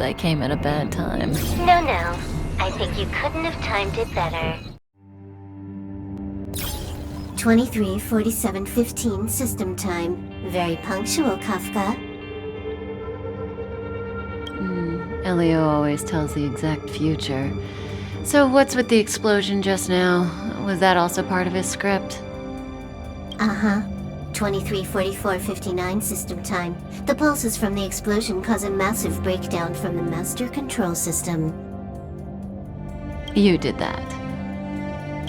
I came at a bad time. No. I think you couldn't have timed it better. 23:47:15 system time. Very punctual, Kafka. Elio always tells the exact future. So what's with the explosion just now? Was that also part of his script? Uh-huh. 23:44:59 system time. The pulses from the explosion cause a massive breakdown from the master control system. You did that.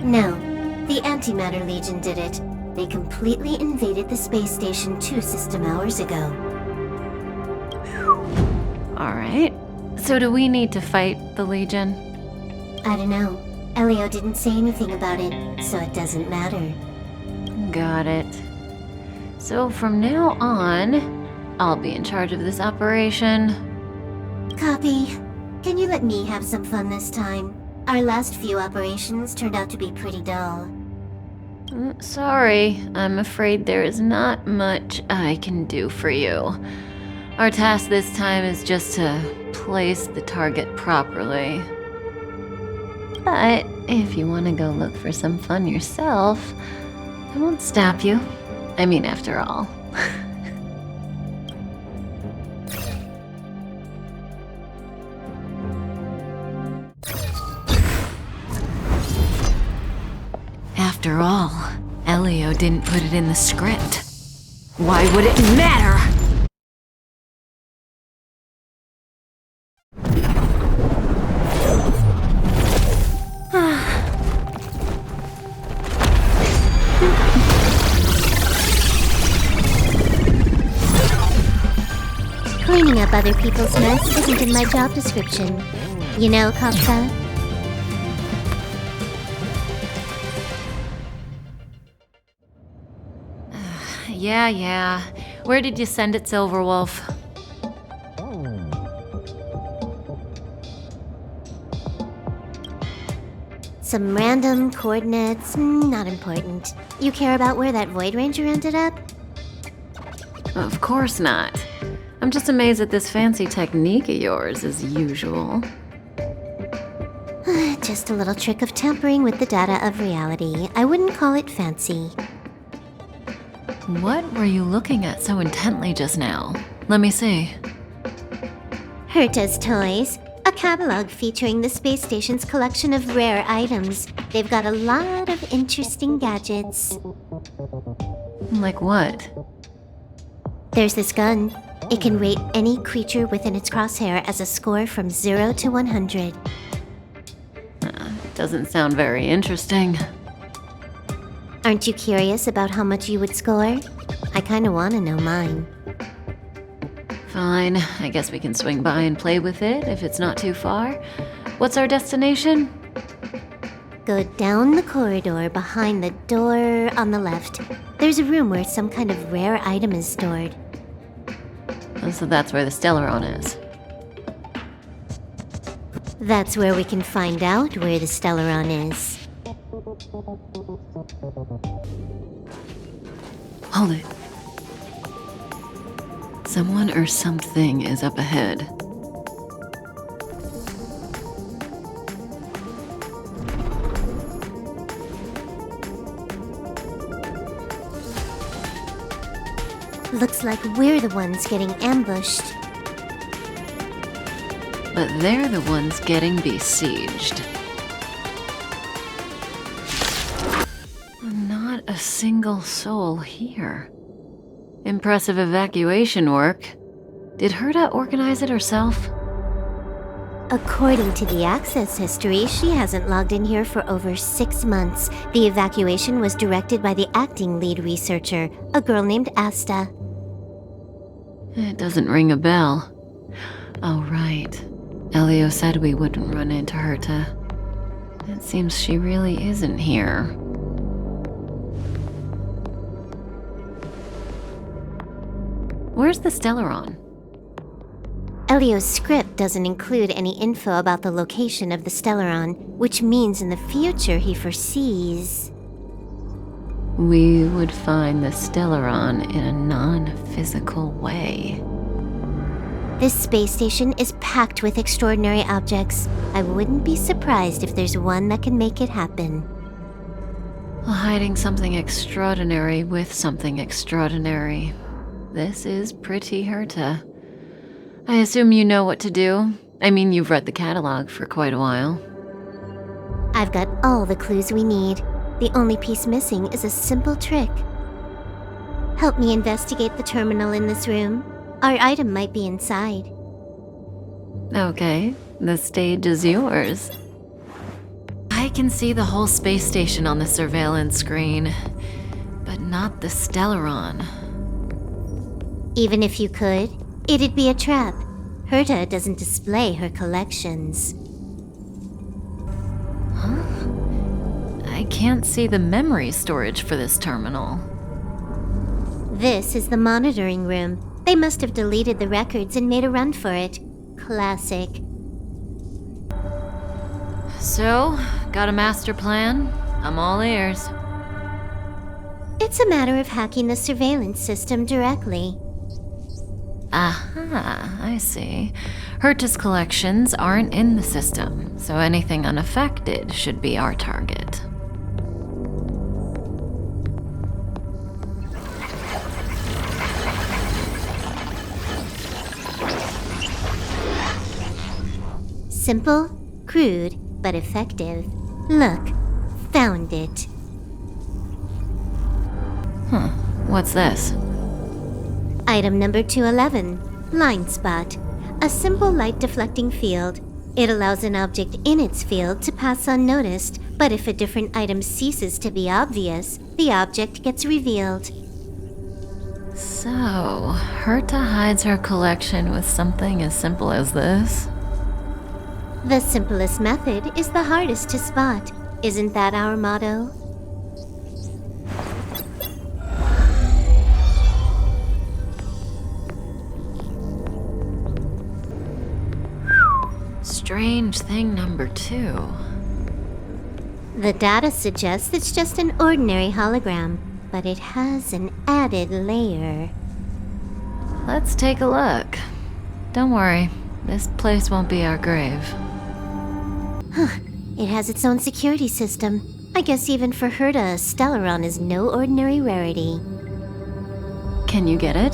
No, the Antimatter Legion did it. They completely invaded the space station 2 system hours ago. Alright. So do we need to fight the Legion? I don't know. Elio didn't say anything about it, so it doesn't matter. Got it. So from now on, I'll be in charge of this operation. Copy. Can you let me have some fun this time? Our last few operations turned out to be pretty dull. Sorry, I'm afraid there is not much I can do for you. Our task this time is just to place the target properly. But if you want to go look for some fun yourself, I won't stop you. I mean, after all. After all, Elio didn't put it in the script. Why would it matter? Cleaning up other people's mess isn't in my job description. You know, Kafka? Yeah. Where did you send it, Silverwolf? Some random coordinates, not important. You care about where that Void Ranger ended up? Of course not. I'm just amazed at this fancy technique of yours, as usual. Just a little trick of tampering with the data of reality. I wouldn't call it fancy. What were you looking at so intently just now? Let me see. Herta's Toys, a catalog featuring the space station's collection of rare items. They've got a lot of interesting gadgets. Like what? There's this gun. It can rate any creature within its crosshair as a score from 0 to 100. Doesn't sound very interesting. Aren't you curious about how much you would score? I kinda wanna know mine. Fine, I guess we can swing by and play with it if it's not too far. What's our destination? Go down the corridor behind the door on the left. There's a room where some kind of rare item is stored. So that's where the Stellaron is. That's where we can find out where the Stellaron is. Hold it. Someone or something is up ahead. Looks like we're the ones getting ambushed. But they're the ones getting besieged. Not a single soul here. Impressive evacuation work. Did Herta organize it herself? According to the access history, she hasn't logged in here for over 6 months. The evacuation was directed by the acting lead researcher, a girl named Asta. It doesn't ring a bell. Oh, right. Elio said we wouldn't run into Herta. It seems she really isn't here. Where's the Stellaron? Elio's script doesn't include any info about the location of the Stellaron, which means in the future he foresees... We would find the Stellaron in a non-physical way. This space station is packed with extraordinary objects. I wouldn't be surprised if there's one that can make it happen. Well, hiding something extraordinary with something extraordinary. This is pretty Herta. I assume you know what to do. I mean, you've read the catalog for quite a while. I've got all the clues we need. The only piece missing is a simple trick. Help me investigate the terminal in this room. Our item might be inside. Okay, the stage is yours. I can see the whole space station on the surveillance screen, but not the Stellaron. Even if you could, it'd be a trap. Herta doesn't display her collections. I can't see the memory storage for this terminal. This is the monitoring room. They must have deleted the records and made a run for it. Classic. So, got a master plan? I'm all ears. It's a matter of hacking the surveillance system directly. Aha, I see. Herta's collections aren't in the system, so anything unaffected should be our target. Simple, crude, but effective. Look, found it. What's this? Item number 211, line spot. A simple light deflecting field. It allows an object in its field to pass unnoticed, but if a different item ceases to be obvious, the object gets revealed. So, Herta hides her collection with something as simple as this? The simplest method is the hardest to spot. Isn't that our motto? Strange thing number 2. The data suggests it's just an ordinary hologram, but it has an added layer. Let's take a look. Don't worry, this place won't be our grave. It has its own security system. I guess even for Herta, Stellaron is no ordinary rarity. Can you get it?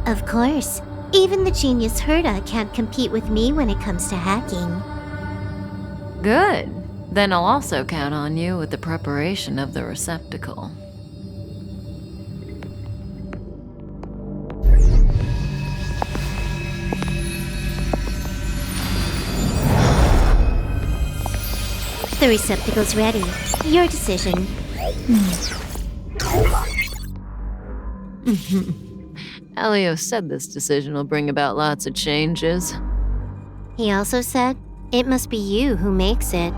Of course. Even the genius Herta can't compete with me when it comes to hacking. Good. Then I'll also count on you with the preparation of the receptacle. The receptacle's ready. Your decision. Elio said this decision will bring about lots of changes. He also said, it must be you who makes it.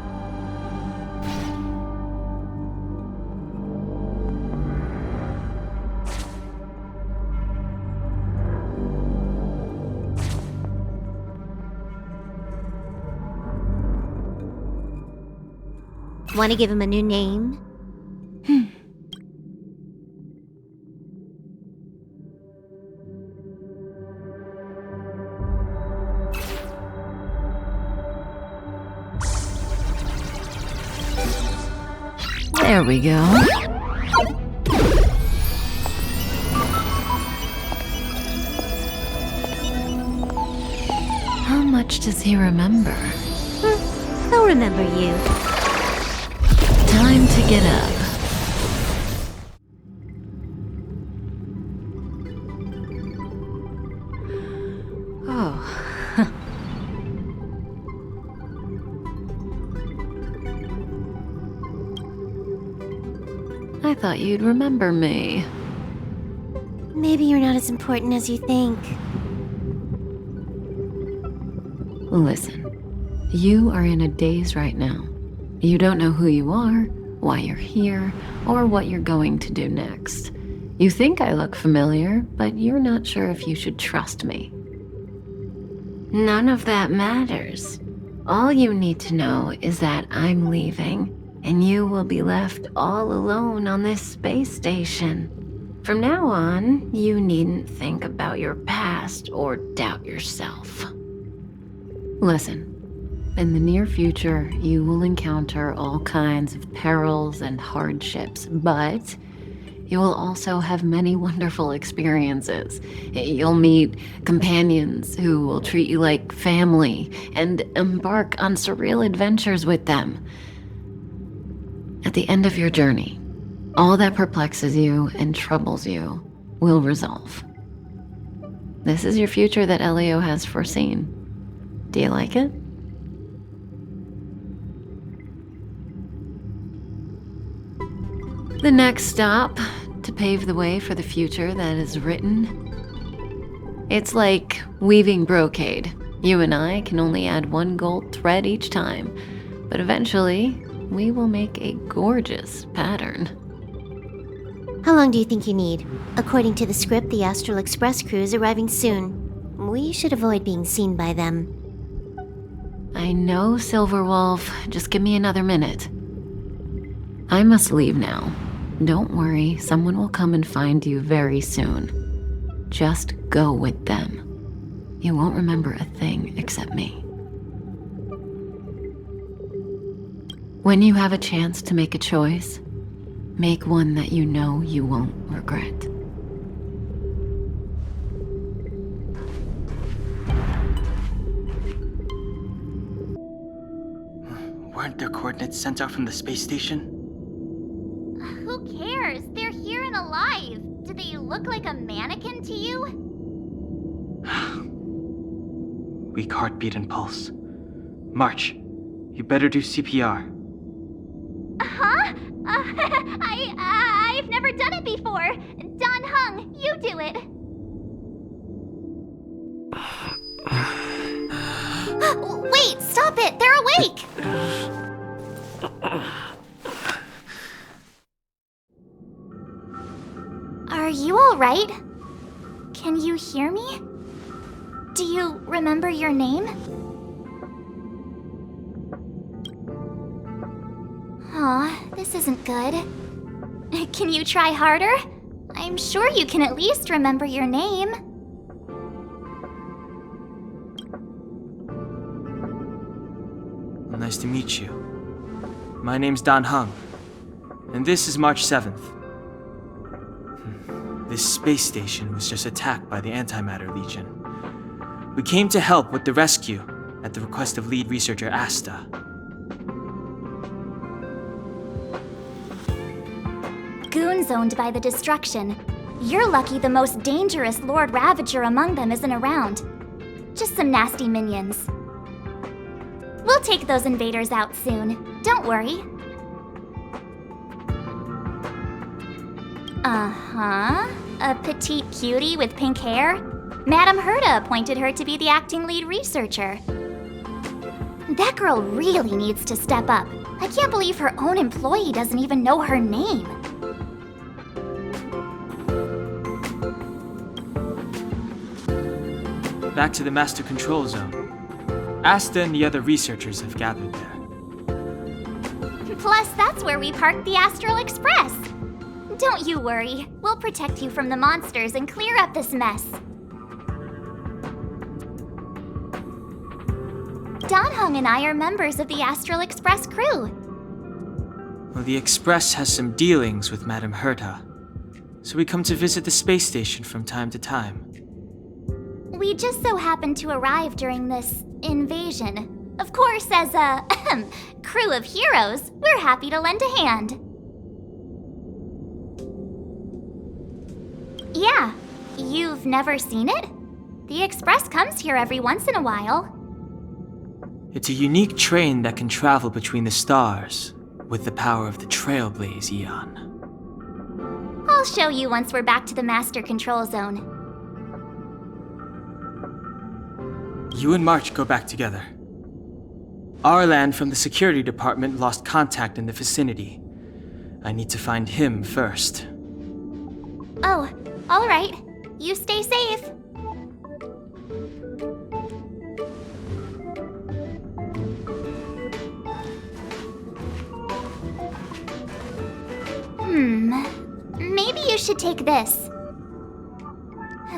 Want to give him a new name? There we go. How much does he remember? He'll remember you. Time to get up. Oh. I thought you'd remember me. Maybe you're not as important as you think. Listen, you are in a daze right now. You don't know who you are, why you're here, or what you're going to do next. You think I look familiar, but you're not sure if you should trust me. None of that matters. All you need to know is that I'm leaving, and you will be left all alone on this space station. From now on, you needn't think about your past or doubt yourself. Listen, in the near future, you will encounter all kinds of perils and hardships, but you will also have many wonderful experiences. You'll meet companions who will treat you like family and embark on surreal adventures with them. At the end of your journey, all that perplexes you and troubles you will resolve. This is your future that Elio has foreseen. Do you like it? The next stop, to pave the way for the future that is written. It's like weaving brocade. You and I can only add one gold thread each time, but eventually, we will make a gorgeous pattern. How long do you think you need? According to the script, the Astral Express crew is arriving soon. We should avoid being seen by them. I know, Silverwolf. Just give me another minute. I must leave now. Don't worry, someone will come and find you very soon. Just go with them. You won't remember a thing except me. When you have a chance to make a choice, make one that you know you won't regret. Weren't their coordinates sent out from the space station? Who cares? They're here and alive. Do they look like a mannequin to you? Weak heartbeat and pulse. March, you better do CPR. Huh? I've never done it before. Don Hung, you do it. Wait, stop it! They're awake! Are you alright? Can you hear me? Do you remember your name? Aw, this isn't good. Can you try harder? I'm sure you can at least remember your name. Well, nice to meet you. My name's Don Hung, and this is March 7th. This space station was just attacked by the Antimatter Legion. We came to help with the rescue at the request of lead researcher Asta. Goons owned by the destruction. You're lucky the most dangerous Lord Ravager among them isn't around. Just some nasty minions. We'll take those invaders out soon. Don't worry. Uh-huh. A petite cutie with pink hair? Madame Herta appointed her to be the acting lead researcher. That girl really needs to step up. I can't believe her own employee doesn't even know her name. Back to the Master Control Zone. Asta and the other researchers have gathered there. Plus, that's where we parked the Astral Express. Don't you worry. We'll protect you from the monsters and clear up this mess. Don Hung and I are members of the Astral Express crew. Well, the Express has some dealings with Madame Herta, so we come to visit the space station from time to time. We just so happened to arrive during this invasion. Of course, as a crew of heroes, we're happy to lend a hand. Yeah, you've never seen it? The Express comes here every once in a while. It's a unique train that can travel between the stars with the power of the Trailblaze Eon. I'll show you once we're back to the Master Control Zone. You and March go back together. Arlan from the security department lost contact in the vicinity. I need to find him first. Oh, all right. You stay safe. Maybe you should take this.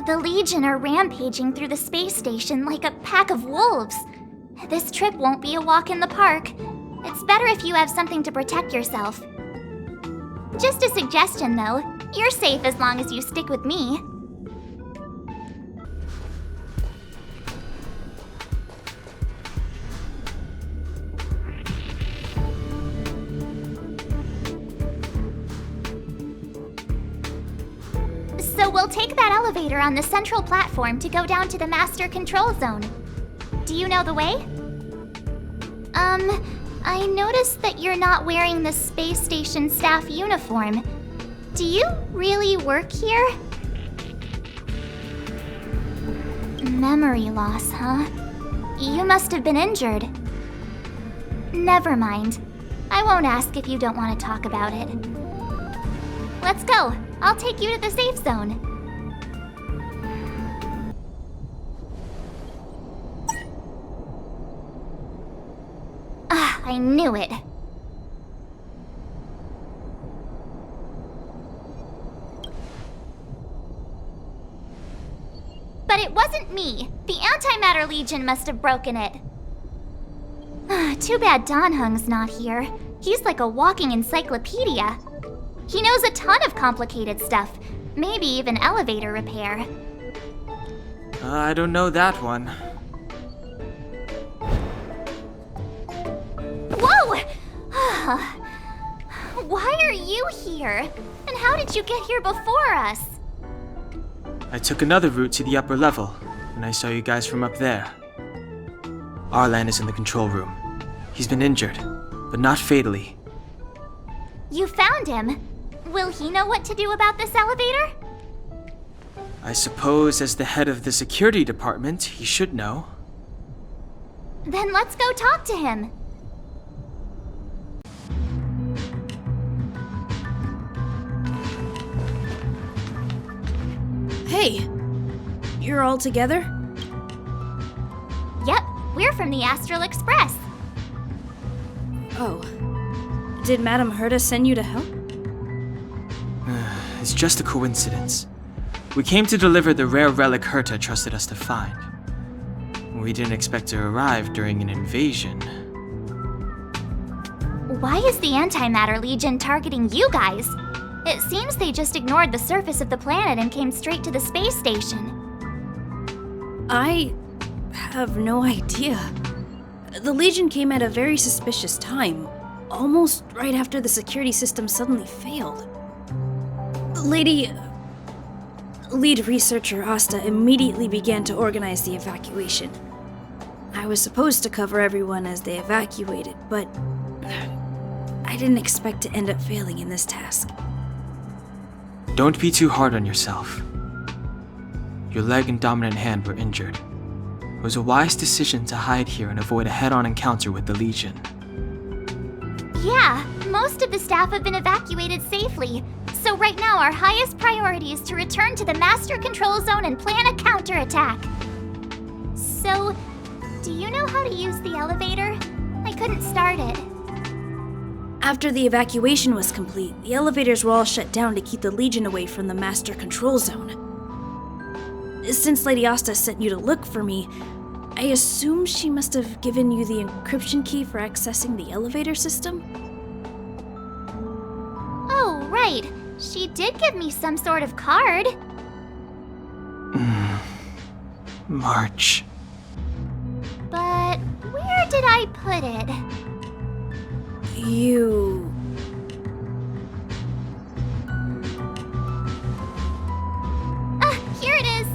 The Legion are rampaging through the space station like a pack of wolves. This trip won't be a walk in the park. It's better if you have something to protect yourself. Just a suggestion, though. You're safe as long as you stick with me. So we'll take that elevator on the central platform to go down to the master control zone. Do you know the way? I noticed that you're not wearing the space station staff uniform. Do you really work here? Memory loss, huh? You must have been injured. Never mind. I won't ask if you don't want to talk about it. Let's go. I'll take you to the safe zone. Ah, I knew it. But it wasn't me. The Antimatter Legion must have broken it. Too bad Donhung's not here. He's like a walking encyclopedia. He knows a ton of complicated stuff, maybe even elevator repair. I don't know that one. Whoa! Why are you here? And how did you get here before us? I took another route to the upper level, and I saw you guys from up there. Arlan is in the control room. He's been injured, but not fatally. You found him. Will he know what to do about this elevator? I suppose as the head of the security department, he should know. Then let's go talk to him. Hey, you're all together? Yep, we're from the Astral Express. Oh. Did Madame Herta send you to help? It's just a coincidence. We came to deliver the rare relic Herta trusted us to find. We didn't expect to arrive during an invasion. Why is the Antimatter Legion targeting you guys? It seems they just ignored the surface of the planet and came straight to the space station. I have no idea. The Legion came at a very suspicious time, almost right after the security system suddenly failed. Lead researcher Asta immediately began to organize the evacuation. I was supposed to cover everyone as they evacuated, but I didn't expect to end up failing in this task. Don't be too hard on yourself. Your leg and dominant hand were injured. It was a wise decision to hide here and avoid a head-on encounter with the Legion. Yeah, most of the staff have been evacuated safely. So right now our highest priority is to return to the master control zone and plan a counterattack. So, do you know how to use the elevator? I couldn't start it. After the evacuation was complete, the elevators were all shut down to keep the Legion away from the master control zone. Since Lady Asta sent you to look for me, I assume she must have given you the encryption key for accessing the elevator system? Oh, right. She did give me some sort of card. March. But where did I put it? You... Here it is.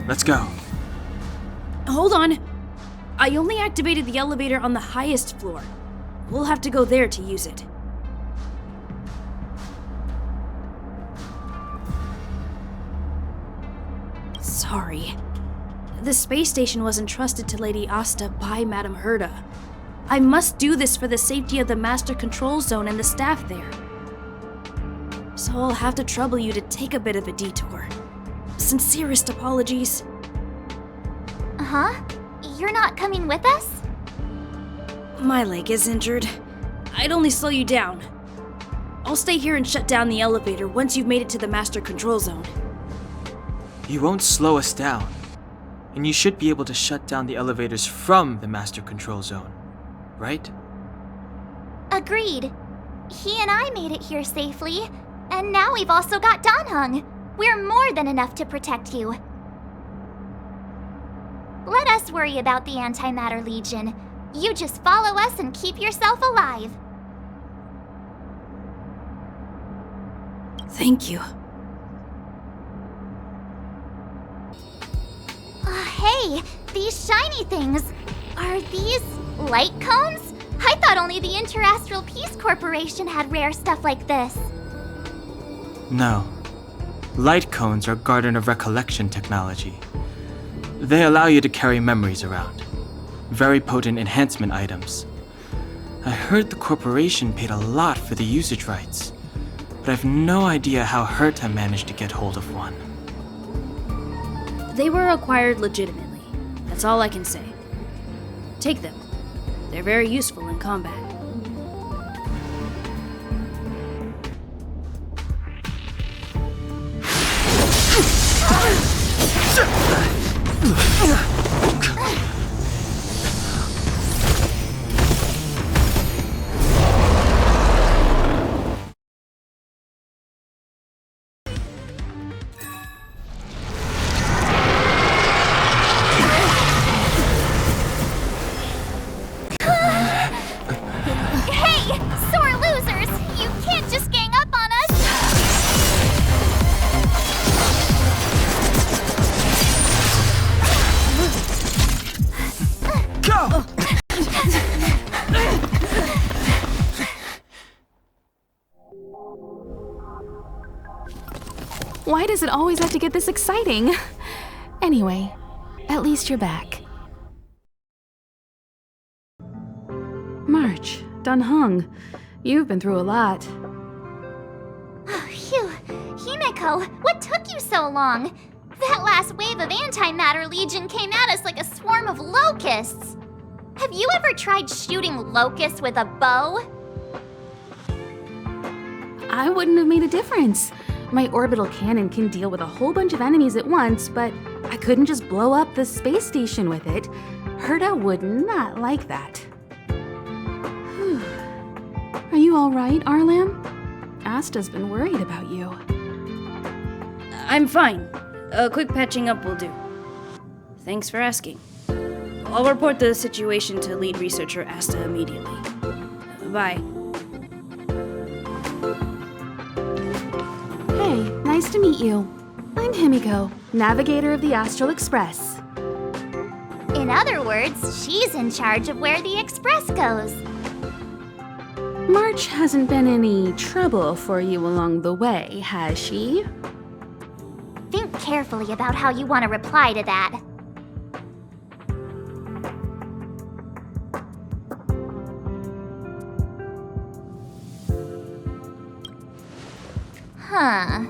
Let's go. Hold on. I only activated the elevator on the highest floor. We'll have to go there to use it. Sorry. The space station was entrusted to Lady Asta by Madame Herta. I must do this for the safety of the Master Control Zone and the staff there. So I'll have to trouble you to take a bit of a detour. sincerest apologies. Huh? You're not coming with us? My leg is injured. I'd only slow you down. I'll stay here and shut down the elevator once you've made it to the master control zone. You won't slow us down. And you should be able to shut down the elevators from the master control zone, right? Agreed. He and I made it here safely, and now we've also got Danheng. We're more than enough to protect you. Let us worry about the Antimatter Legion. You just follow us and keep yourself alive. Thank you. Hey, these shiny things. Are these light cones? I thought only the Interastral Peace Corporation had rare stuff like this. No. Light cones are Garden of Recollection technology. They allow you to carry memories around. Very potent enhancement items. I heard the corporation paid a lot for the usage rights, but I've no idea how Herta managed to get hold of one. They were acquired legitimately. That's all I can say. Take them. They're very useful in combat. Hey, sore losers! You can't just gang up on us! Go! Why does it always have to get this exciting? Anyway, at least you're back. March, Danheng, you've been through a lot. Phew. Himeko, what took you so long? That last wave of Antimatter Legion came at us like a swarm of locusts. Have you ever tried shooting locusts with a bow? I wouldn't have made a difference. My orbital cannon can deal with a whole bunch of enemies at once, but I couldn't just blow up the space station with it. Herta would not like that. Whew. Are you all right, Arlam? Asta's been worried about you. I'm fine. A quick patching up will do. Thanks for asking. I'll report the situation to lead researcher Asta immediately. Bye. Hey, nice to meet you. I'm Himiko, navigator of the Astral Express. In other words, she's in charge of where the express goes. March hasn't been any trouble for you along the way, has she? Think carefully about how you want to reply to that. Huh.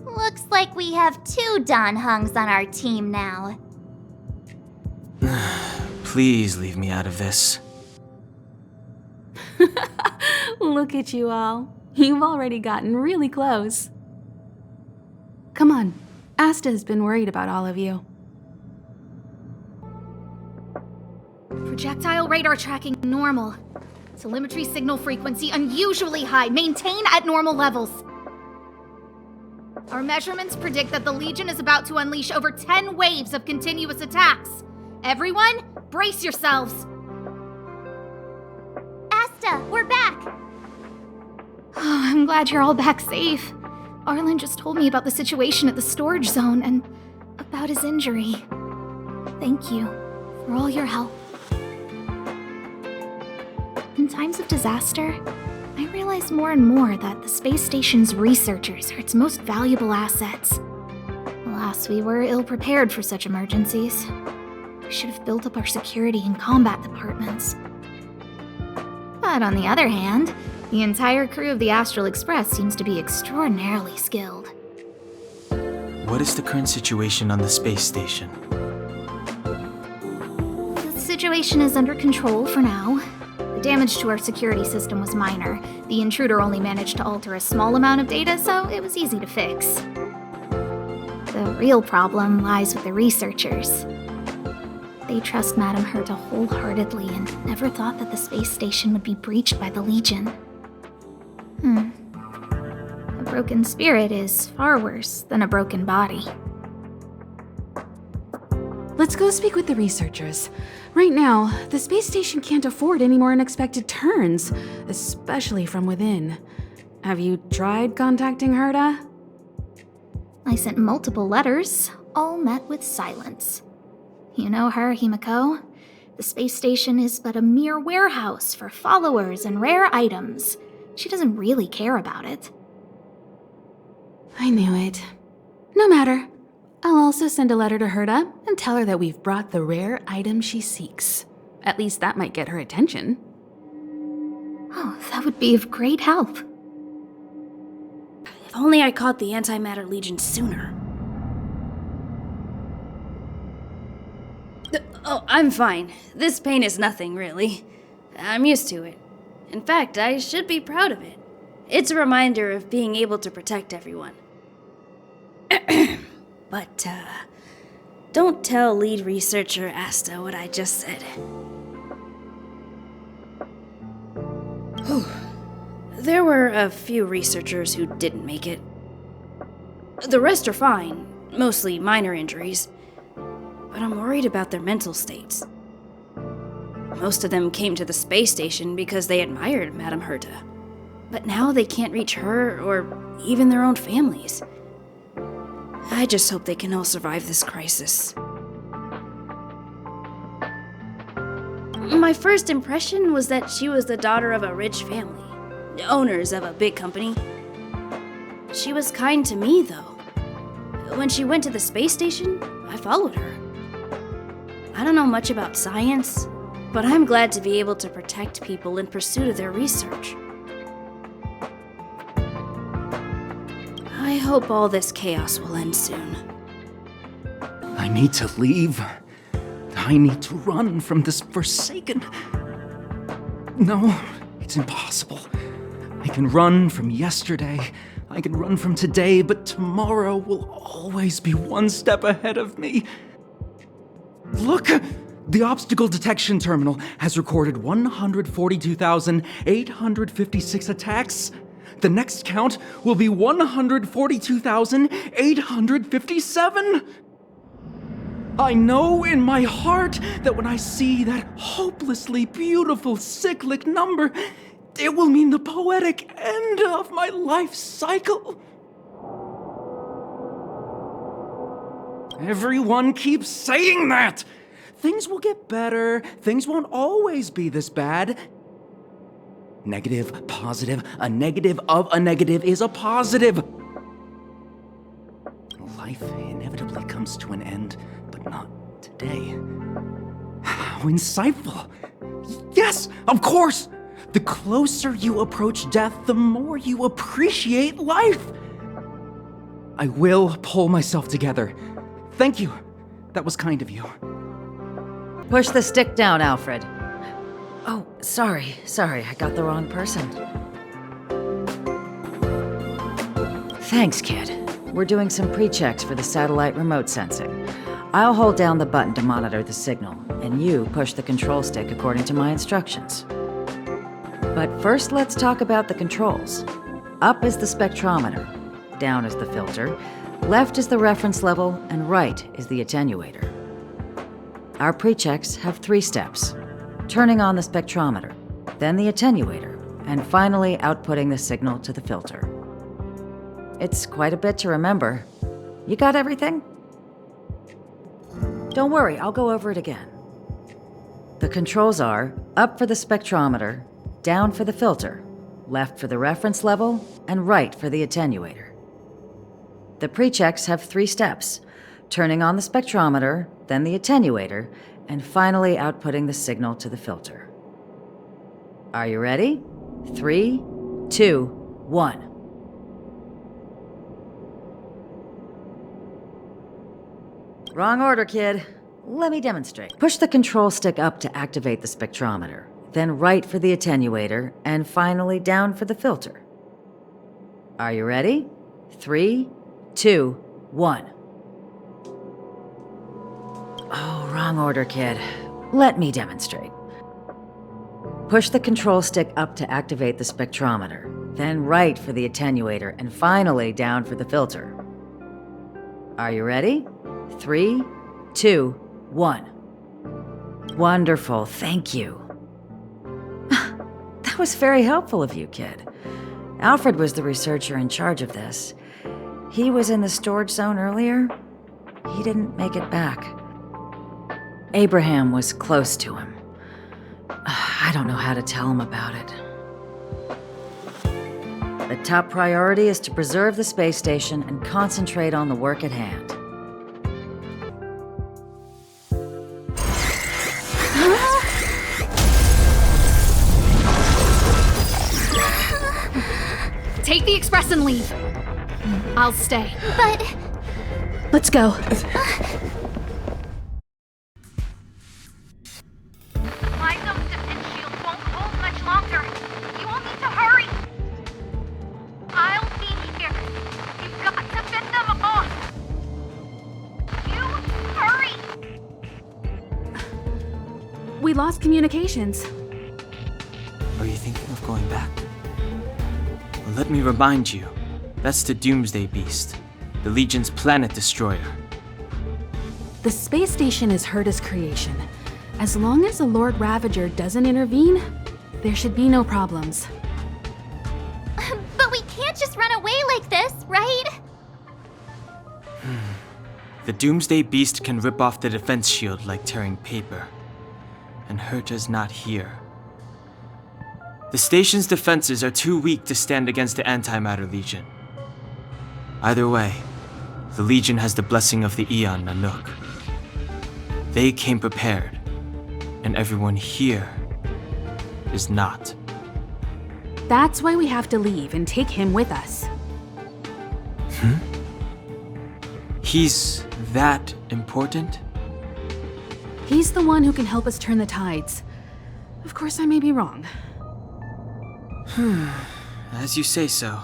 Looks like we have 2 Danhengs on our team now. Please leave me out of this. Look at you all. You've already gotten really close. Come on. Asta has been worried about all of you. Projectile radar tracking normal. Telemetry signal frequency unusually high. Maintain at normal levels. Our measurements predict that the Legion is about to unleash over 10 waves of continuous attacks. Everyone, brace yourselves. Asta, we're back! Oh, I'm glad you're all back safe. Arlen just told me about the situation at the storage zone and about his injury. Thank you for all your help. In times of disaster, I realize more and more that the space station's researchers are its most valuable assets. Alas, we were ill-prepared for such emergencies. We should have built up our security and combat departments. But on the other hand, the entire crew of the Astral Express seems to be extraordinarily skilled. What is the current situation on the space station? The situation is under control for now. The damage to our security system was minor. The intruder only managed to alter a small amount of data, so it was easy to fix. The real problem lies with the researchers. They trust Madame Herta wholeheartedly and never thought that the space station would be breached by the Legion. A broken spirit is far worse than a broken body. Let's go speak with the researchers. Right now, the space station can't afford any more unexpected turns, especially from within. Have you tried contacting Herta? I sent multiple letters, all met with silence. You know her, Himiko? The space station is but a mere warehouse for followers and rare items. She doesn't really care about it. I knew it. No matter. I'll also send a letter to Herta and tell her that we've brought the rare item she seeks. At least that might get her attention. Oh, that would be of great help. If only I caught the Antimatter Legion sooner. Oh, I'm fine. This pain is nothing, really. I'm used to it. In fact, I should be proud of it. It's a reminder of being able to protect everyone. But, don't tell lead researcher Asta what I just said. Whew. There were a few researchers who didn't make it. The rest are fine, mostly minor injuries. But I'm worried about their mental states. Most of them came to the space station because they admired Madame Herta. But now they can't reach her or even their own families. I just hope they can all survive this crisis. My first impression was that she was the daughter of a rich family, owners of a big company. She was kind to me, though. When she went to the space station, I followed her. I don't know much about science, but I'm glad to be able to protect people in pursuit of their research. I hope all this chaos will end soon. I need to leave. I need to run from this forsaken... No, it's impossible. I can run from yesterday. I can run from today, but tomorrow will always be one step ahead of me. Look! The obstacle detection terminal has recorded 142,856 attacks. The next count will be 142,857. I know in my heart that when I see that hopelessly beautiful cyclic number, it will mean the poetic end of my life cycle. Everyone keeps saying that. Things will get better. Things won't always be this bad. Negative, positive, a negative of a negative is a positive. Life inevitably comes to an end, but not today. How insightful. Yes, of course. The closer you approach death, the more you appreciate life. I will pull myself together. Thank you. That was kind of you. Push the stick down, Alfred. Oh, sorry, I got the wrong person. Thanks, kid. We're doing some pre-checks for the satellite remote sensing. I'll hold down the button to monitor the signal, and you push the control stick according to my instructions. But first, let's talk about the controls. Up is the spectrometer, down is the filter, left is the reference level, and right is the attenuator. Our pre-checks have 3 steps. Turning on the spectrometer, then the attenuator, and finally outputting the signal to the filter. It's quite a bit to remember. You got everything? Don't worry, I'll go over it again. The controls are up for the spectrometer, down for the filter, left for the reference level, and right for the attenuator. The pre-checks have 3 steps. Turning on the spectrometer, then the attenuator, and finally outputting the signal to the filter. Are you ready? 3, 2, 1. Wrong order, kid. Let me demonstrate. Push the control stick up to activate the spectrometer, then right for the attenuator, and finally down for the filter. Are you ready? 3, 2, 1. Oh, wrong order, kid. Let me demonstrate. Push the control stick up to activate the spectrometer, then right for the attenuator, and finally down for the filter. Are you ready? 3, 2, 1. Wonderful, thank you. That was very helpful of you, kid. Alfred was the researcher in charge of this. He was in the storage zone earlier. He didn't make it back. Abraham was close to him. I don't know how to tell him about it. The top priority is to preserve the space station and concentrate on the work at hand. Take the express and leave. I'll stay. But Let's go. Why those defense shields won't hold much longer. You all need to hurry. I'll be here. You've got to fit them off. You hurry. We lost communications. Are you thinking of going back? Well, let me remind you, that's the Doomsday Beast, the Legion's planet destroyer. The space station is Herta's creation. As long as the Lord Ravager doesn't intervene, there should be no problems. but we can't just run away like this, right? The Doomsday Beast can rip off the defense shield like tearing paper. And Herta's not here. The station's defenses are too weak to stand against the Antimatter Legion. Either way, the Legion has the blessing of the Aeon Nanook. They came prepared, and everyone here is not. That's why we have to leave and take him with us. He's that important? He's the one who can help us turn the tides. Of course, I may be wrong. As you say so.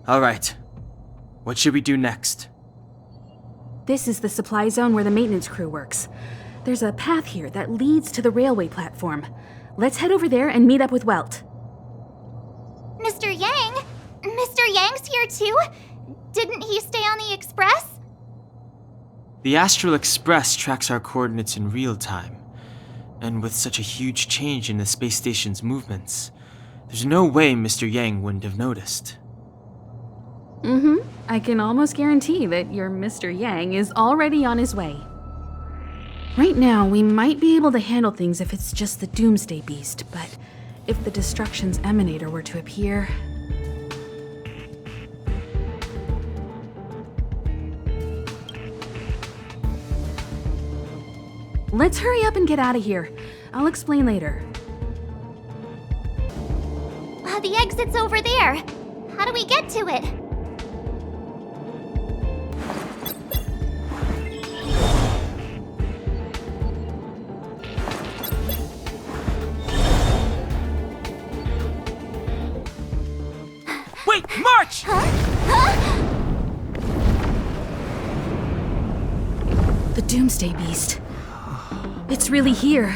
All right. What should we do next? This is the supply zone where the maintenance crew works. There's a path here that leads to the railway platform. Let's head over there and meet up with Welt. Mr. Yang? Mr. Yang's here too? Didn't he stay on the Express? The Astral Express tracks our coordinates in real time. And with such a huge change in the space station's movements, there's no way Mr. Yang wouldn't have noticed. I can almost guarantee that your Mr. Yang is already on his way. Right now, we might be able to handle things if it's just the Doomsday Beast, but if the Destruction's Emanator were to appear... Let's hurry up and get out of here. I'll explain later. The exit's over there. How do we get to it? Wait, march! The Doomsday Beast. It's really here.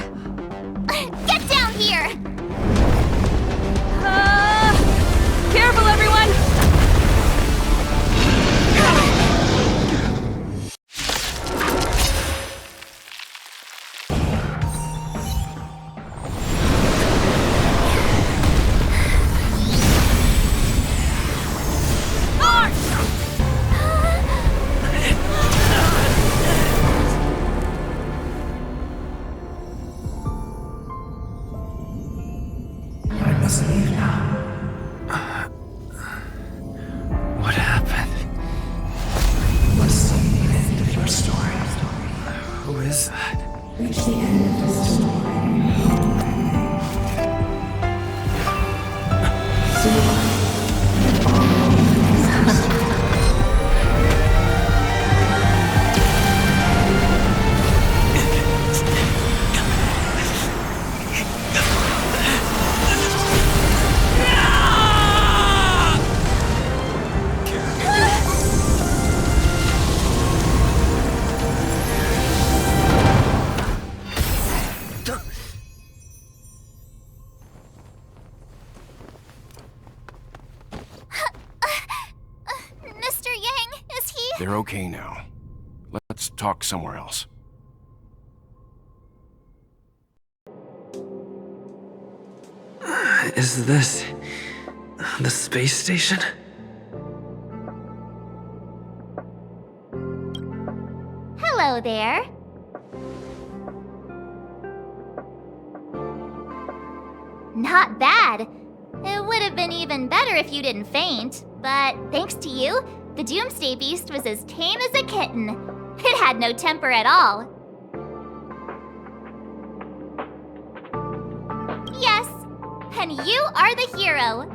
Get down here! Careful, everyone! They're okay now. Let's talk somewhere else. Is this the space station? Hello there. Not bad. It would have been even better if you didn't faint, but thanks to you, the Doomsday Beast was as tame as a kitten. It had no temper at all. Yes, and you are the hero.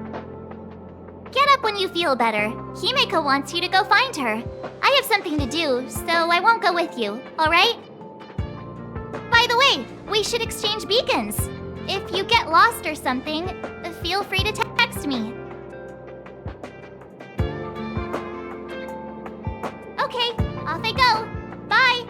Get up when you feel better. Himeko wants you to go find her. I have something to do, so I won't go with you, alright? By the way, we should exchange beacons. If you get lost or something, feel free to text me. Okay, off I go. Bye!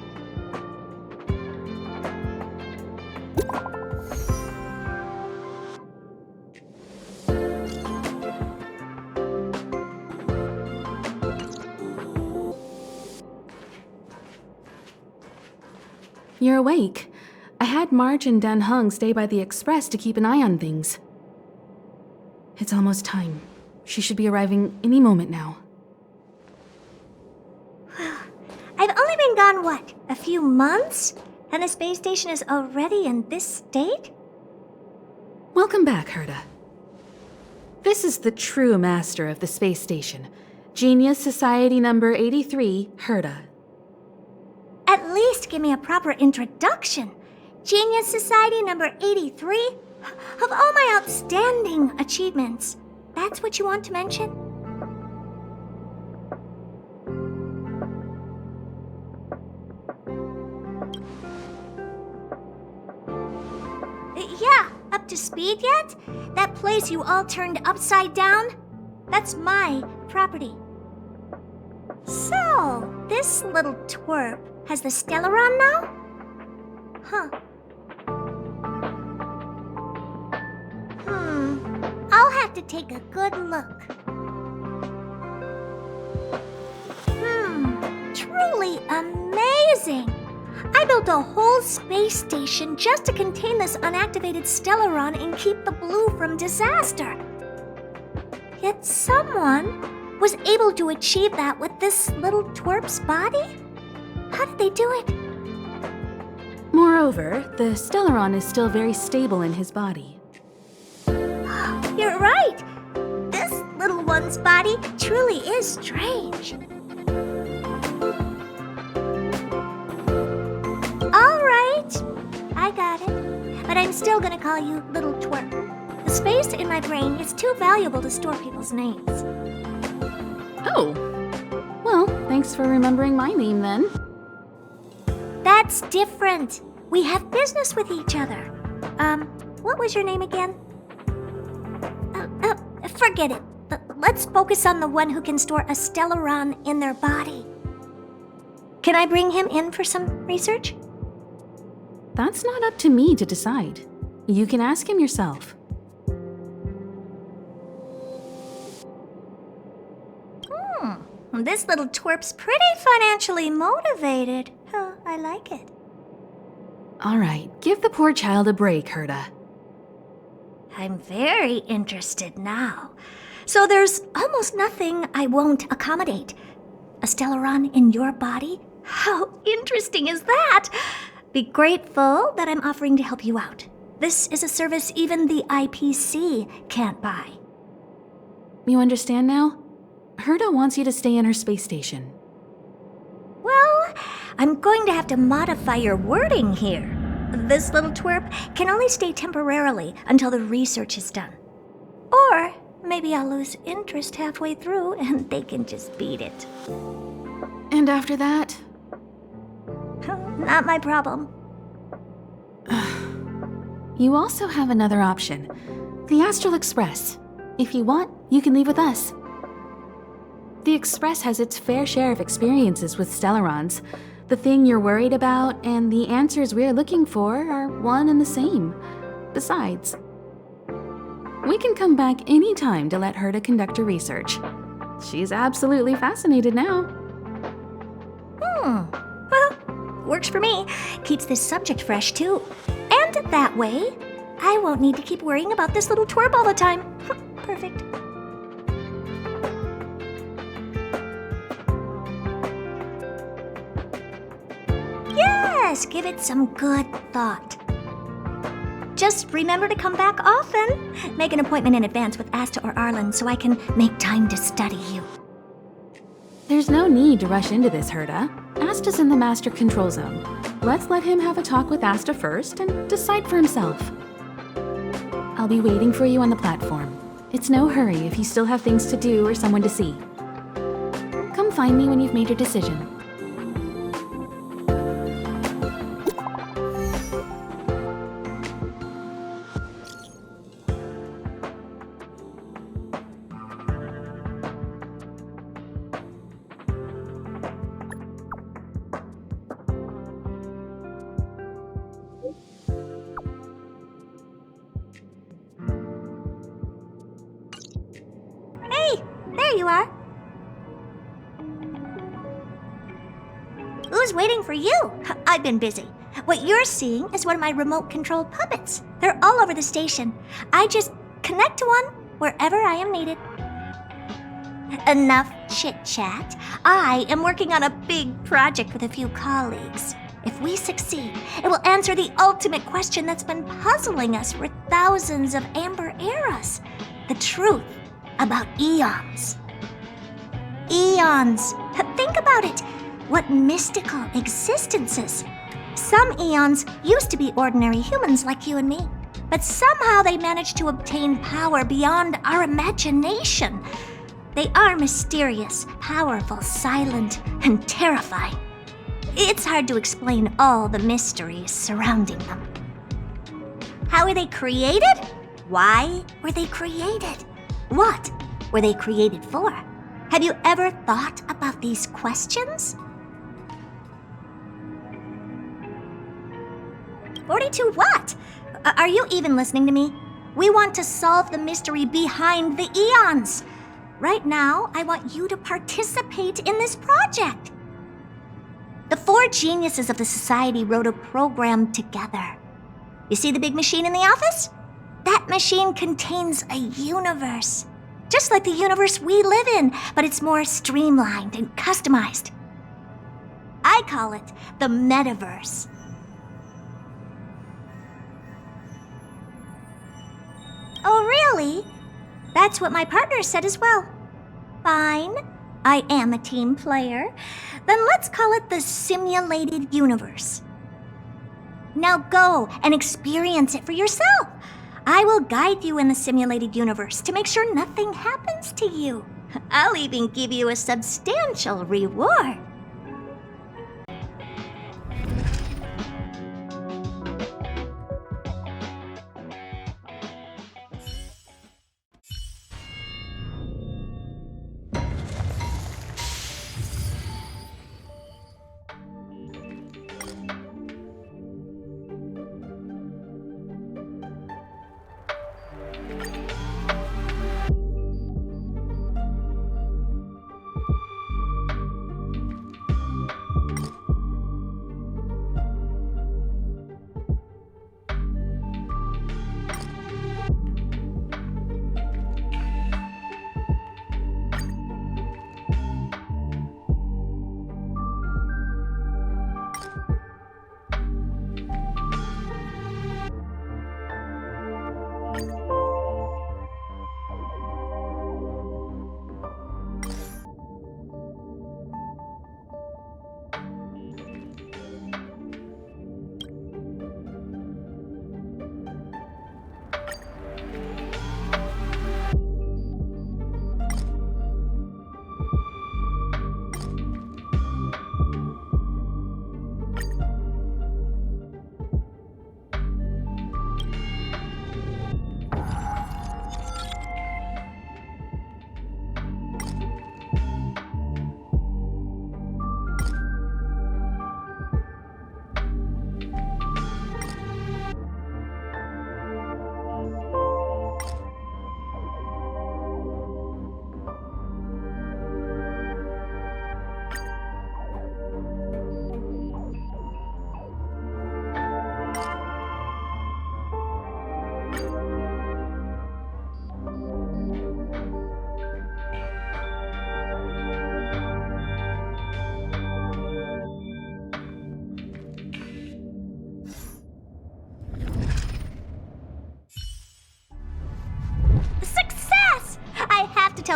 You're awake. I had Marge and Dan Hung stay by the express to keep an eye on things. It's almost time. She should be arriving any moment now. I've only been gone, what, a few months? And the space station is already in this state? Welcome back, Herta. This is the true master of the space station. Genius Society number 83, Herta. At least give me a proper introduction. Genius Society number 83? Of all my outstanding achievements, that's what you want to mention? Yeah, up to speed yet? That place you all turned upside down? That's my property. So, this little twerp has the Stellaron now? Huh. I'll have to take a good look. Truly amazing! I built a whole space station just to contain this unactivated Stellaron and keep the blue from disaster. Yet someone was able to achieve that with this little twerp's body? How did they do it? Moreover, the Stellaron is still very stable in his body. You're right. This little one's body truly is strange. All right, I got it. But I'm still gonna call you Little Twerp. The space in my brain is too valuable to store people's names. Oh. Well, thanks for remembering my name then. That's different. We have business with each other. What was your name again? Forget it. Let's focus on the one who can store a Stellaron in their body. Can I bring him in for some research? That's not up to me to decide. You can ask him yourself. This little twerp's pretty financially motivated. Oh, I like it. All right, give the poor child a break, Herta. I'm very interested now. So there's almost nothing I won't accommodate. A Stellaron in your body? How interesting is that? Be grateful that I'm offering to help you out. This is a service even the IPC can't buy. You understand now? Herta wants you to stay in her space station. Well, I'm going to have to modify your wording here. This little twerp can only stay temporarily until the research is done. Or maybe I'll lose interest halfway through and they can just beat it. And after that? Not my problem. You also have another option. The Astral Express. If you want, you can leave with us. The Express has its fair share of experiences with Stellarons. The thing you're worried about and the answers we're looking for are one and the same. Besides, we can come back any time to let Herta conduct her research. She's absolutely fascinated now. Well, works for me. Keeps this subject fresh, too. And that way, I won't need to keep worrying about this little twerp all the time. Perfect. Yes, give it some good thought. Just remember to come back often. Make an appointment in advance with Asta or Arlen so I can make time to study you. There's no need to rush into this, Herta. Asta's in the master control zone. Let's let him have a talk with Asta first and decide for himself. I'll be waiting for you on the platform. It's no hurry if you still have things to do or someone to see. Come find me when you've made your decision. There you are. Who's waiting for you? I've been busy. What you're seeing is one of my remote-controlled puppets. They're all over the station. I just connect to one wherever I am needed. Enough chit-chat. I am working on a big project with a few colleagues. If we succeed, it will answer the ultimate question that's been puzzling us for thousands of amber eras. The truth about eons. Eons. Think about it. What mystical existences. Some eons used to be ordinary humans like you and me, but somehow they managed to obtain power beyond our imagination. They are mysterious, powerful, silent, and terrifying. It's hard to explain all the mysteries surrounding them. How were they created? Why were they created? What were they created for? Have you ever thought about these questions? 42 what? Are you even listening to me? We want to solve the mystery behind the eons. Right now, I want you to participate in this project. The 4 geniuses of the society wrote a program together. You see the big machine in the office? That machine contains a universe. Just like the universe we live in, but it's more streamlined and customized. I call it the metaverse. Oh, really? That's what my partner said as well. Fine, I am a team player. Then let's call it the simulated universe. Now go and experience it for yourself. I will guide you in the simulated universe to make sure nothing happens to you. I'll even give you a substantial reward.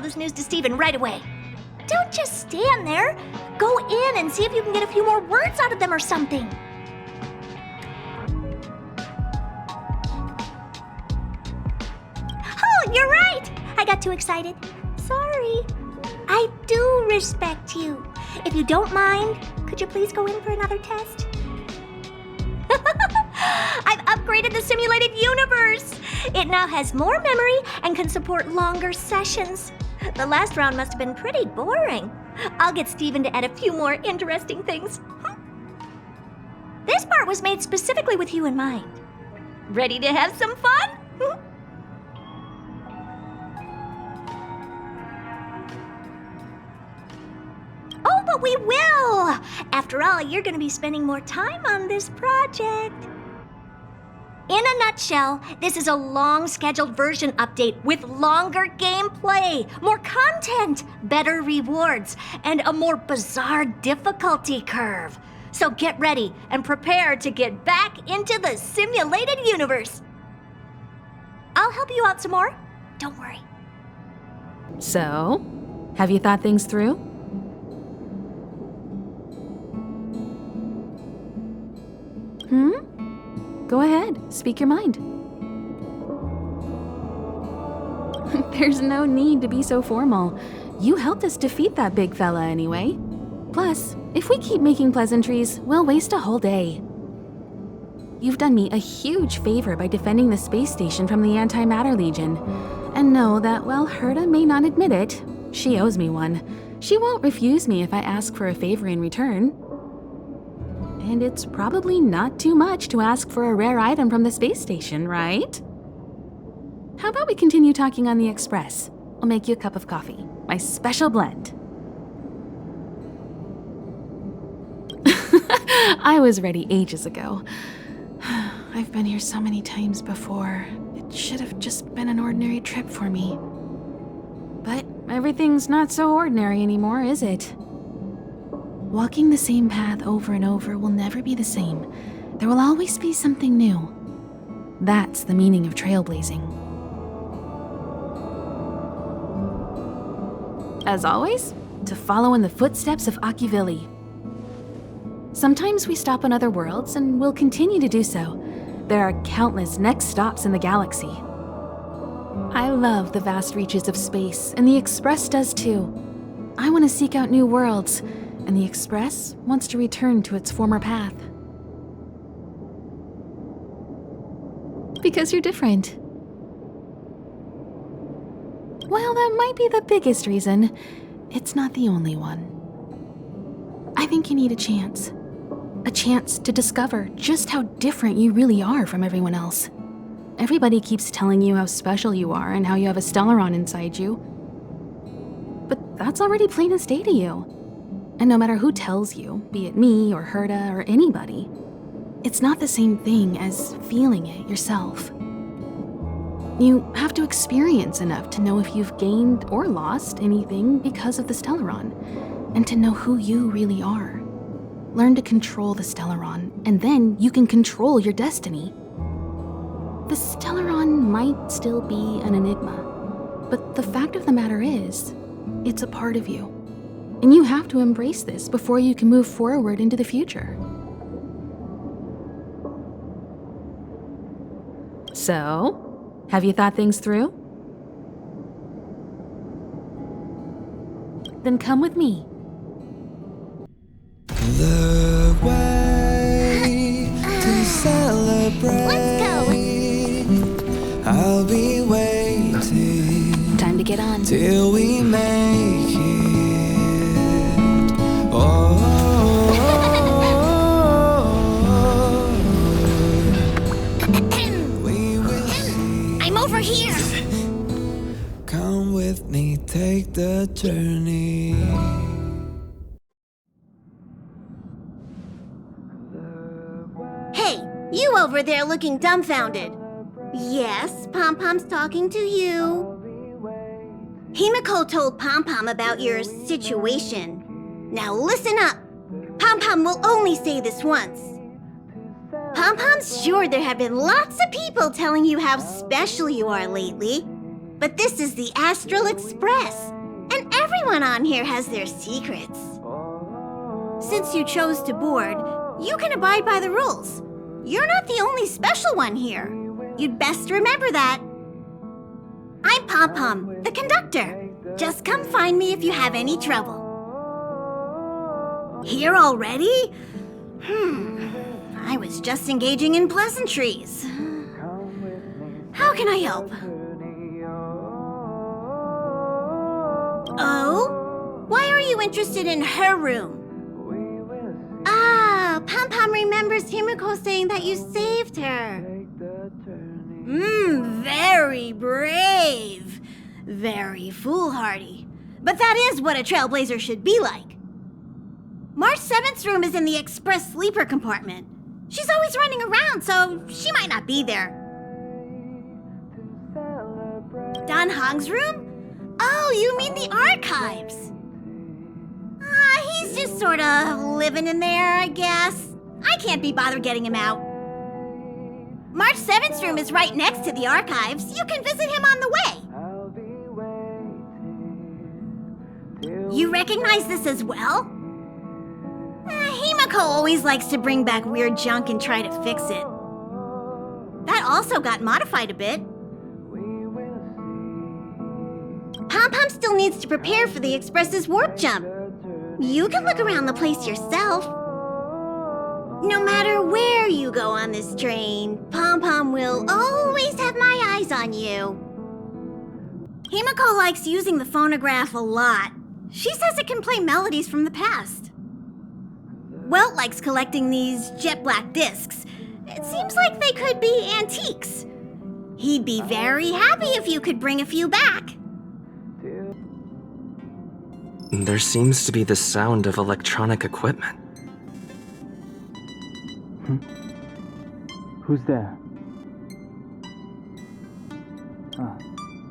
tell this news to Steven right away. Don't just stand there. Go in and see if you can get a few more words out of them or something. Oh, you're right. I got too excited. Sorry. I do respect you. If you don't mind, could you please go in for another test? I've upgraded the simulated universe. It now has more memory and can support longer sessions. The last round must have been pretty boring. I'll get Steven to add a few more interesting things. This part was made specifically with you in mind. Ready to have some fun? Oh, but we will! After all, you're going to be spending more time on this project. In a nutshell, this is a long-scheduled version update with longer gameplay, more content, better rewards, and a more bizarre difficulty curve. So get ready and prepare to get back into the simulated universe. I'll help you out some more. Don't worry. So, have you thought things through? Go ahead, speak your mind. There's no need to be so formal. You helped us defeat that big fella anyway. Plus, if we keep making pleasantries, we'll waste a whole day. You've done me a huge favor by defending the space station from the Antimatter Legion. And know that while Herta may not admit it, she owes me one. She won't refuse me if I ask for a favor in return. And it's probably not too much to ask for a rare item from the space station, right? How about we continue talking on the express? I'll make you a cup of coffee, my special blend. I was ready ages ago. I've been here so many times before. It should have just been an ordinary trip for me. But everything's not so ordinary anymore, is it? Walking the same path over and over will never be the same. There will always be something new. That's the meaning of trailblazing. As always, to follow in the footsteps of Akivili. Sometimes we stop on other worlds, and we'll continue to do so. There are countless next stops in the galaxy. I love the vast reaches of space, and the Express does too. I want to seek out new worlds, and the Express wants to return to its former path. Because you're different. Well, that might be the biggest reason. It's not the only one. I think you need a chance. A chance to discover just how different you really are from everyone else. Everybody keeps telling you how special you are and how you have a Stellaron inside you. But that's already plain as day to you. And no matter who tells you, be it me or Herta or anybody, it's not the same thing as feeling it yourself. You have to experience enough to know if you've gained or lost anything because of the Stellaron, and to know who you really are. Learn to control the Stellaron, and then you can control your destiny. The Stellaron might still be an enigma, but the fact of the matter is, it's a part of you. And you have to embrace this before you can move forward into the future. So, have you thought things through? Then come with me. The way to celebrate. Let's go. I'll be waiting. Time to get on. Till we make it. I'm over here. Come with me, take the journey. Hey, you over there looking dumbfounded. Yes, Pom-Pom's talking to you. Himiko told Pom-Pom about your situation. Now listen up. Pom-Pom will only say this once. Pom-Pom's sure there have been lots of people telling you how special you are lately. But this is the Astral Express, and everyone on here has their secrets. Since you chose to board, you can abide by the rules. You're not the only special one here. You'd best remember that. I'm Pom Pom, the conductor. Just come find me if you have any trouble. Here already? I was just engaging in pleasantries. How can I help? Oh? Why are you interested in her room? Ah, Pom Pom remembers Himiko saying that you saved her. Very brave. Very foolhardy. But that is what a trailblazer should be like. March 7th's room is in the express sleeper compartment. She's always running around, so she might not be there. Dan Hong's room? Oh, you mean the archives. He's just sort of living in there, I guess. I can't be bothered getting him out. March 7th's room is right next to the archives. You can visit him on the way. You recognize this as well? Himiko always likes to bring back weird junk and try to fix it. That also got modified a bit. Pom Pom still needs to prepare for the Express's warp jump. You can look around the place yourself. No matter where you go on this train, Pom Pom will always have my eyes on you. Himiko likes using the phonograph a lot. She says it can play melodies from the past. Welt likes collecting these jet black discs. It seems like they could be antiques. He'd be very happy if you could bring a few back. There seems to be the sound of electronic equipment. Who's there?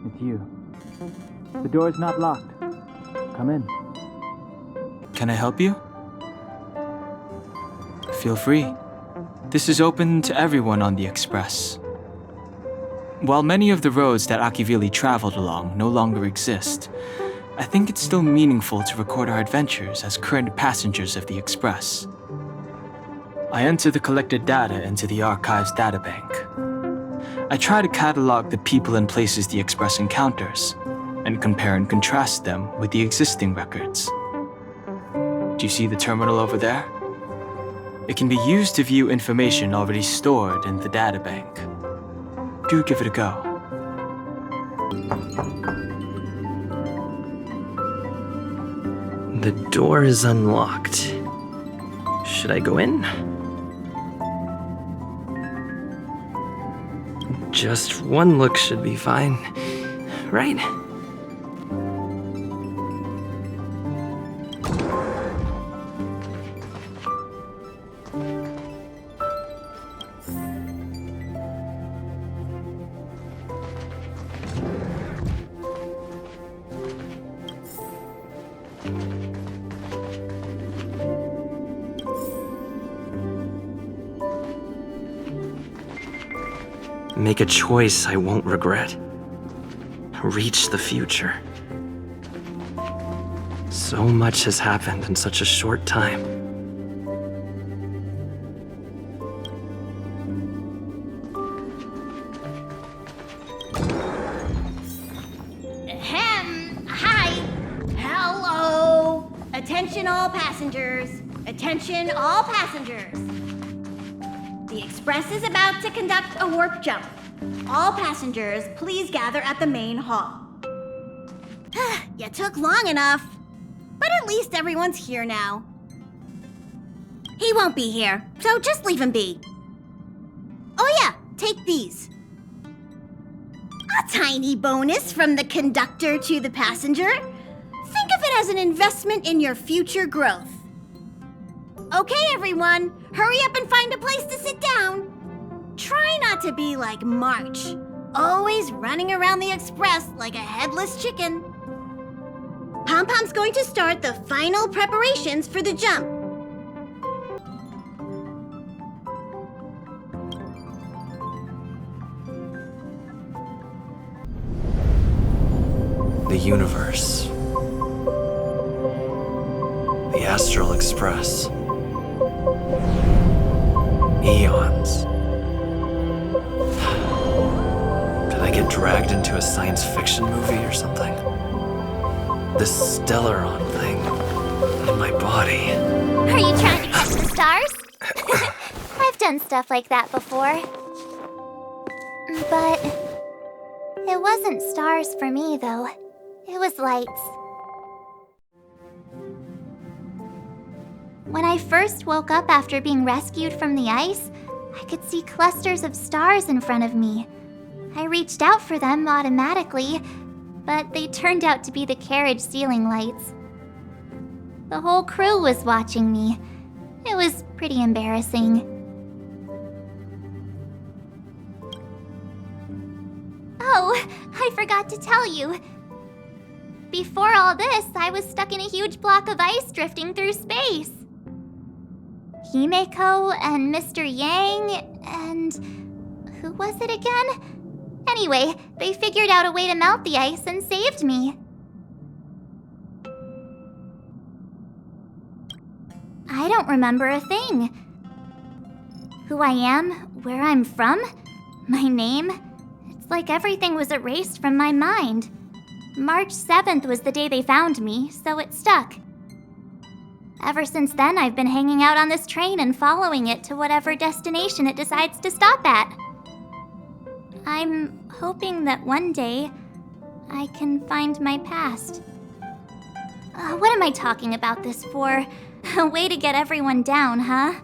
It's you. The door is not locked. Come in. Can I help you? Feel free. This is open to everyone on the Express. While many of the roads that Akivili traveled along no longer exist, I think it's still meaningful to record our adventures as current passengers of the Express. I enter the collected data into the Archives databank. I try to catalog the people and places the Express encounters, and compare and contrast them with the existing records. Do you see the terminal over there? It can be used to view information already stored in the databank. Do give it a go. The door is unlocked. Should I go in? Just one look should be fine, right? Make a choice I won't regret. Reach the future. So much has happened in such a short time. Hi. Hello. Attention all passengers. Attention all passengers. The Express is about to conduct a warp jump. All passengers, please gather at the main hall. You took long enough. But at least everyone's here now. He won't be here, so just leave him be. Oh yeah, take these. A tiny bonus from the conductor to the passenger. Think of it as an investment in your future growth. Okay, everyone, hurry up and find a place to sit down. Try not to be like March, always running around the Express like a headless chicken. Pom Pom's going to start the final preparations for the jump. universe. The Astral Express. Eons. Did I get dragged into a science fiction movie or something? This Stellaron thing in my body. Are you trying to catch the stars? I've done stuff like that before. But it wasn't stars for me, though. It was lights. When I first woke up after being rescued from the ice, I could see clusters of stars in front of me. I reached out for them automatically, but they turned out to be the carriage ceiling lights. The whole crew was watching me. It was pretty embarrassing. Oh, I forgot to tell you. Before all this, I was stuck in a huge block of ice drifting through space. Himeko and Mr. Yang and... who was it again? Anyway, they figured out a way to melt the ice and saved me. I don't remember a thing. Who I am, where I'm from, my name. It's like everything was erased from my mind. March 7th was the day they found me, so it stuck. Ever since then, I've been hanging out on this train and following it to whatever destination it decides to stop at. I'm hoping that one day I can find my past. What am I talking about this for? A way to get everyone down, huh?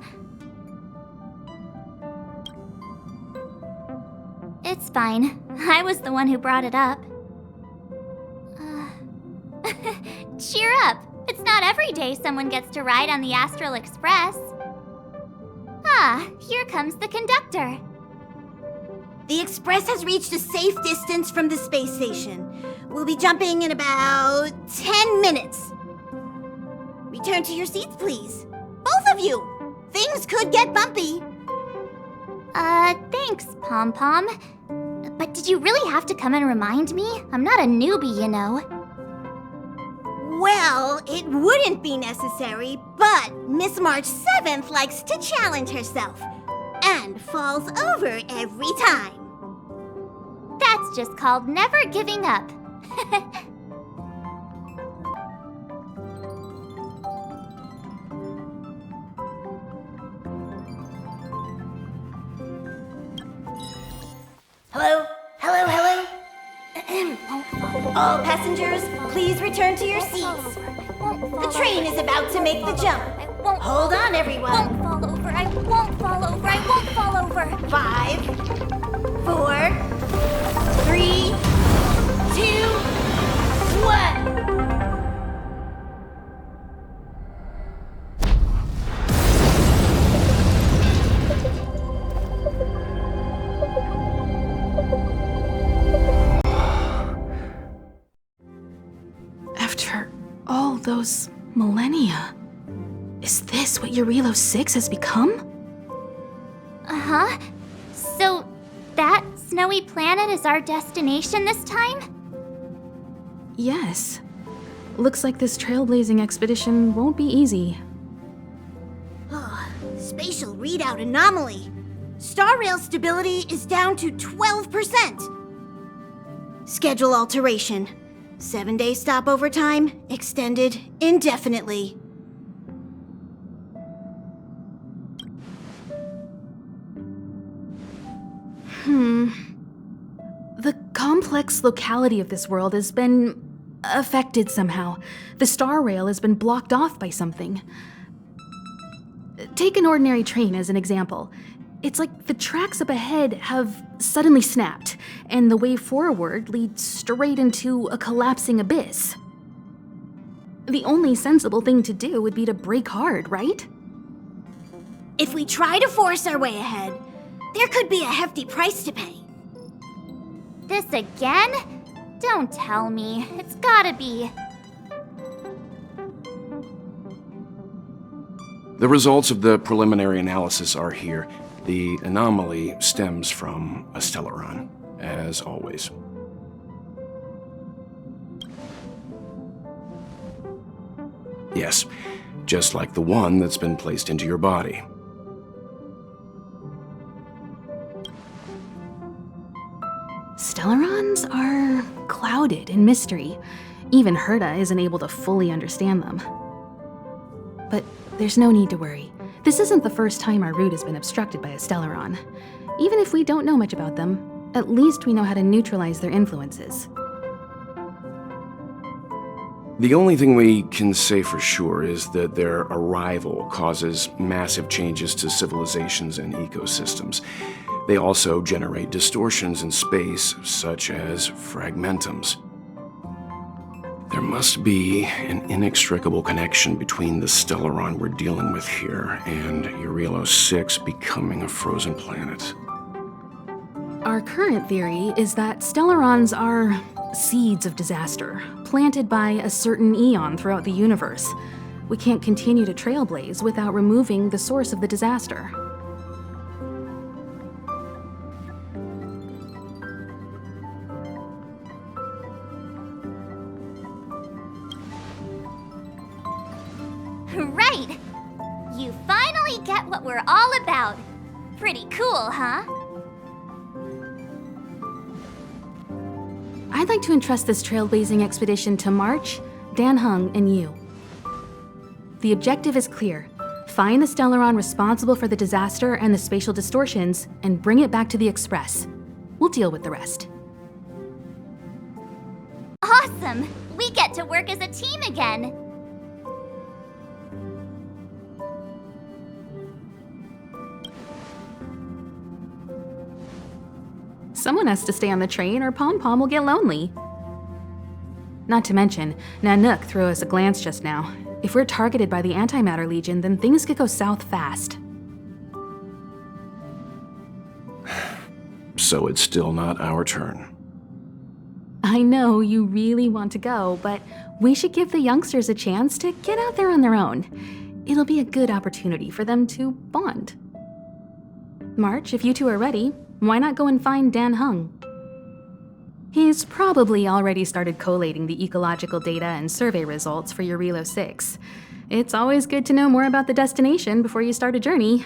It's fine. I was the one who brought it up. Cheer up! It's not every day someone gets to ride on the Astral Express. Ah, here comes the conductor. The Express has reached a safe distance from the space station. We'll be jumping in about 10 minutes. Return to your seats, please. Both of you! Things could get bumpy. Thanks, Pom Pom. But did you really have to come and remind me? I'm not a newbie, you know. Well, it wouldn't be necessary, but Miss March 7th likes to challenge herself and falls over every time. That's just called never giving up. Hello? Hello, hello? All passengers, please return to your seats. The train is about to make the jump. Hold on, everyone. I won't fall over. I won't fall over. I won't fall over. 5, 4, 3, 2, 1. After all those millennia, is this what Eurilo 6 has become? Uh-huh. So, that snowy planet is our destination this time? Yes. Looks like this trailblazing expedition won't be easy. Oh, spatial readout anomaly. Star rail stability is down to 12%. Schedule alteration. 7-day stopover time extended indefinitely. The complex locality of this world has been affected somehow. The star rail has been blocked off by something. Take an ordinary train as an example. It's like the tracks up ahead have suddenly snapped, and the way forward leads straight into a collapsing abyss. The only sensible thing to do would be to brake hard, right? If we try to force our way ahead, there could be a hefty price to pay. This again? Don't tell me. It's gotta be. The results of the preliminary analysis are here. The anomaly stems from a Stellaron, as always. Yes, just like the one that's been placed into your body. Stellarons are clouded in mystery. Even Herta isn't able to fully understand them. But there's no need to worry. This isn't the first time our route has been obstructed by a Stellaron. Even if we don't know much about them, at least we know how to neutralize their influences. The only thing we can say for sure is that their arrival causes massive changes to civilizations and ecosystems. They also generate distortions in space, such as fragmentums. There must be an inextricable connection between the Stellaron we're dealing with here and Eurilo 6 becoming a frozen planet. Our current theory is that Stellarons are seeds of disaster, planted by a certain eon throughout the universe. We can't continue to trailblaze without removing the source of the disaster. Right! You finally get what we're all about. Pretty cool, huh? I'd like to entrust this trailblazing expedition to March, Dan Heng, and you. The objective is clear. Find the Stellaron responsible for the disaster and the spatial distortions, and bring it back to the Express. We'll deal with the rest. Awesome! We get to work as a team again! Someone has to stay on the train or Pom Pom will get lonely. Not to mention, Nanook threw us a glance just now. If we're targeted by the Antimatter Legion, then things could go south fast. So it's still not our turn. I know you really want to go, but we should give the youngsters a chance to get out there on their own. It'll be a good opportunity for them to bond. March, if you two are ready, why not go and find Dan Heng? He's probably already started collating the ecological data and survey results for Eurilo 6. It's always good to know more about the destination before you start a journey.